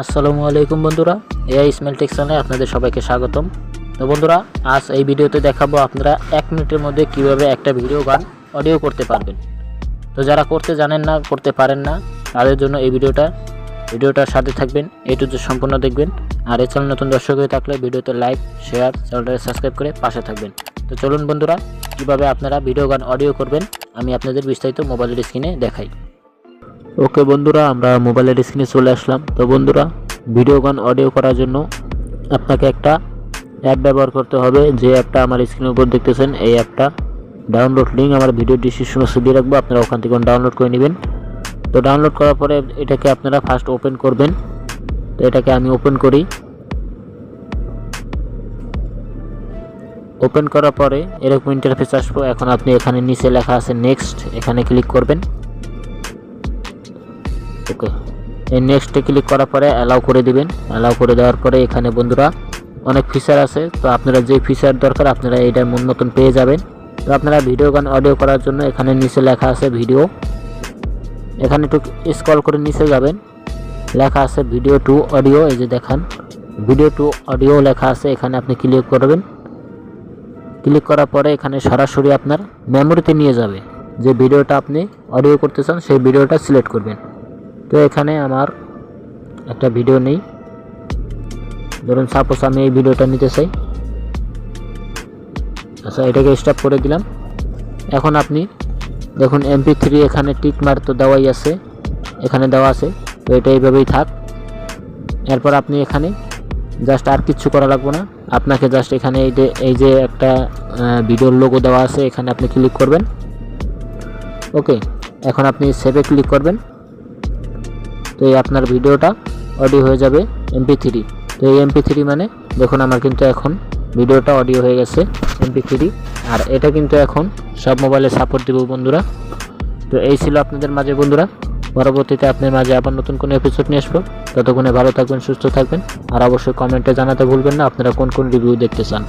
আসসালামু আলাইকুম বন্ধুরা, এআই স্মাইল টেক চ্যানেলে আপনাদের সবাইকে স্বাগতম। তো বন্ধুরা, আজ এই ভিডিওতে দেখাবো আপনারা 1 মিনিটের মধ্যে কিভাবে একটা ভিডিও গান অডিও করতে পারবেন। তো যারা করতে জানেন না, করতে পারেন না, তাদের জন্য এই ভিডিওটার সাথে থাকবেন, এ টু জেড সম্পূর্ণ দেখবেন। আর এই চ্যানেল নতুন দর্শক হয়ে থাকলে ভিডিওতে লাইক, শেয়ার, চ্যানেলটাকে সাবস্ক্রাইব করে পাশে থাকবেন। তো চলুন বন্ধুরা, কিভাবে আপনারা ভিডিও গান অডিও করবেন আমি আপনাদের বিস্তারিত মোবাইলের স্ক্রিনে দেখাই। ওকে বন্ধুরা, আমরা মোবাইলের স্ক্রিনে চলে আসলাম। তো বন্ধুরা, ভিডিও গান অডিও করার জন্য আপনাকে একটা অ্যাপ ব্যবহার করতে হবে। যে অ্যাপটা আমার স্ক্রিনের উপর দেখতেছেন, এই অ্যাপটা ডাউনলোড লিঙ্ক আমার ভিডিও ডিসক্রিপশন বক্সে দিয়ে রাখবো, আপনারা ওখান থেকে ডাউনলোড করে নেবেন। তো ডাউনলোড করার পরে এটাকে আপনারা ফার্স্ট ওপেন করবেন। তো এটাকে আমি ওপেন করি। ওপেন করার পরে এরকম ইন্টারফেস আসবো। এখন আপনি এখানে নিচে লেখা আছে নেক্সট, এখানে ক্লিক করবেন। ওকে, এই নেক্সটে ক্লিক করার পরে অ্যালাউ করে দিবেন। অ্যালাউ করে দেওয়ার পরে এখানে বন্ধুরা অনেক ফিচার আছে। তো আপনারা যে ফিচার দরকার আপনারা এটার মন মতন পেয়ে যাবেন। তো আপনারা ভিডিও গান অডিও করার জন্য এখানে নিচে লেখা আছে ভিডিও, এখানে একটু স্ক্রল করে নিচে যাবেন, লেখা আছে ভিডিও টু অডিও। এই যে দেখান ভিডিও টু অডিও লেখা আছে, এখানে আপনি ক্লিক করবেন। ক্লিক করার পরে এখানে সরাসরি আপনার মেমোরিতে নিয়ে যাবে। যে ভিডিওটা আপনি অডিও করতে চান সেই ভিডিওটা সিলেক্ট করবেন। তো এখানে আমার একটা ভিডিও নেই, ধরুন সাপোজ আমি এই ভিডিওটা নিতে চাই। আচ্ছা, এটাকে স্টপ করে দিলাম। এখন আপনি দেখুন MP3 এখানে টিক মার তো দেওয়াই আছে, এখানে দেওয়া আছে। তো এটা এইভাবেই থাক। এরপর আপনি এখানে জাস্ট আর কিচ্ছু করা লাগবে না, আপনাকে জাস্ট এখানে এই যে একটা ভিডিওর লোগো দেওয়া আছে, এখানে আপনি ক্লিক করবেন। ওকে, এখন আপনি সেভে ক্লিক করবেন। তো এই আপনার ভিডিওটা অডিও হয়ে যাবে MP3। তো এই MP3 মানে দেখুন আমার কিন্তু এখন ভিডিওটা অডিও হয়ে গেছে MP3। আর এটা কিন্তু এখন সব মোবাইলে সাপোর্ট দেব বন্ধুরা। তো এই ছিল আপনাদের মাঝে বন্ধুরা, পরবর্তীতে আপনার মাঝে আবার নতুন কোনো এপিসোড নিয়ে আসবো। ততক্ষণে ভালো থাকবেন, সুস্থ থাকবেন। আর অবশ্যই কমেন্টে জানাতে ভুলবেন না আপনারা কোন কোন রিভিউ দেখতে চান।